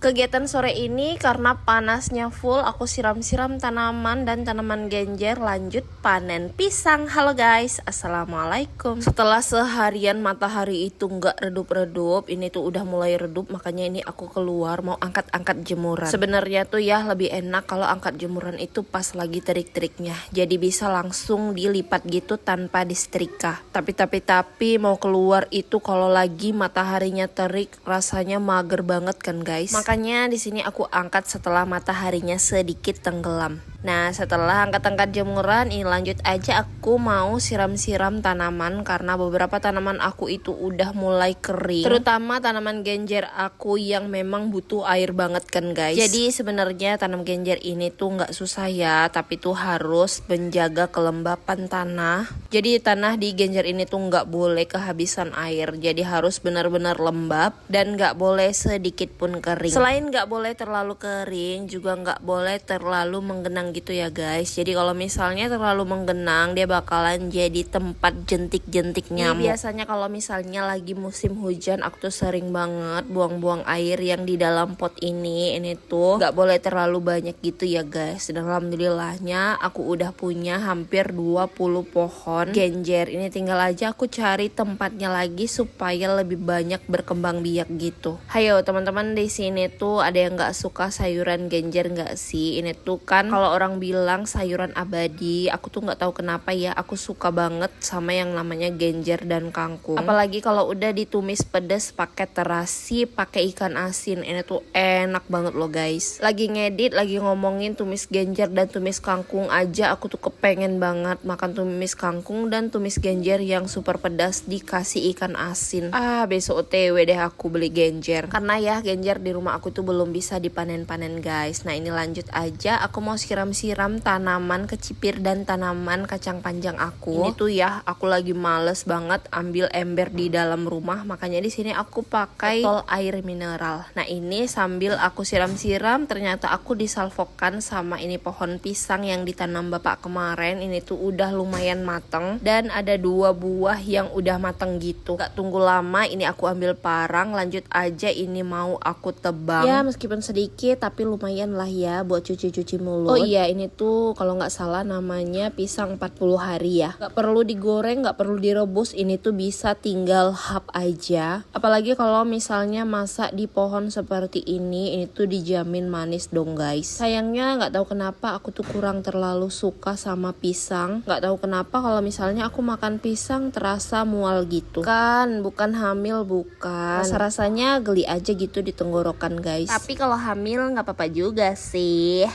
Kegiatan sore ini karena panasnya full, aku siram-siram tanaman dan tanaman genjer, lanjut panen pisang. Halo guys, assalamualaikum. Setelah seharian matahari itu nggak redup-redup, ini tuh udah mulai redup, makanya ini aku keluar mau angkat-angkat jemuran. Sebenarnya tuh ya lebih enak kalau angkat jemuran itu pas lagi terik-teriknya, jadi bisa langsung dilipat gitu tanpa disetrika. Tapi mau keluar itu kalau lagi mataharinya terik rasanya mager banget kan guys. Makanya di sini aku angkat setelah mataharinya sedikit tenggelam. Nah, setelah angkat-angkat jemuran, ini lanjut aja aku mau siram-siram tanaman karena beberapa tanaman aku itu udah mulai kering. Terutama tanaman genjer aku yang memang butuh air banget kan guys. Jadi sebenarnya tanam genjer ini tuh nggak susah ya, tapi tuh harus menjaga kelembapan tanah. Jadi tanah di genjer ini tuh nggak boleh kehabisan air. Jadi harus benar-benar lembab dan nggak boleh sedikit pun kering. Selain nggak boleh terlalu kering, juga nggak boleh terlalu menggenang gitu ya guys. Jadi kalau misalnya terlalu menggenang, dia bakalan jadi tempat jentik-jentik nyamuk. Ini biasanya kalau misalnya lagi musim hujan, aku tuh sering banget buang-buang air yang di dalam pot ini. Ini tuh nggak boleh terlalu banyak gitu ya guys. Dan alhamdulillahnya aku udah punya hampir 20 pohon genjer. Ini tinggal aja aku cari tempatnya lagi supaya lebih banyak berkembang biak gitu. Hayo teman-teman, di sini tuh ada yang nggak suka sayuran genjer nggak sih? Ini tuh kan kalau orang bilang sayuran abadi, aku tuh nggak tahu kenapa ya, aku suka banget sama yang namanya genjer dan kangkung. Apalagi kalau udah ditumis pedas pakai terasi, pakai ikan asin, ini tuh enak banget loh guys. Lagi ngedit, lagi ngomongin tumis genjer dan tumis kangkung aja, aku tuh kepengen banget makan tumis kangkung dan tumis genjer yang super pedas dikasih ikan asin. Besok OTW deh aku beli genjer, karena ya genjer di rumah aku tuh belum bisa dipanen-panen guys. Nah ini lanjut aja, aku mau siram tanaman kecipir dan tanaman kacang panjang aku. Ini tuh ya aku lagi males banget ambil ember di dalam rumah, makanya di sini aku pakai botol air mineral. Nah ini sambil aku siram-siram, ternyata aku disalvokan sama ini pohon pisang yang ditanam bapak kemarin. Ini tuh udah lumayan mateng dan ada 2 buah yang udah mateng gitu. Gak tunggu lama, ini aku ambil parang, lanjut aja ini mau aku tebang. Ya meskipun sedikit tapi lumayan lah ya buat cuci-cuci mulut. Oh iya, ini tuh kalau nggak salah namanya pisang 40 hari ya. Nggak perlu digoreng, nggak perlu direbus, ini tuh bisa tinggal hap aja. Apalagi kalau misalnya masak di pohon seperti ini tuh dijamin manis dong guys. Sayangnya nggak tahu kenapa aku tuh kurang terlalu suka sama pisang. Nggak tahu kenapa kalau misalnya aku makan pisang terasa mual gitu. Kan bukan hamil, bukan. Rasa-rasanya geli aja gitu di tenggorokan guys. Tapi kalau hamil nggak apa-apa juga sih.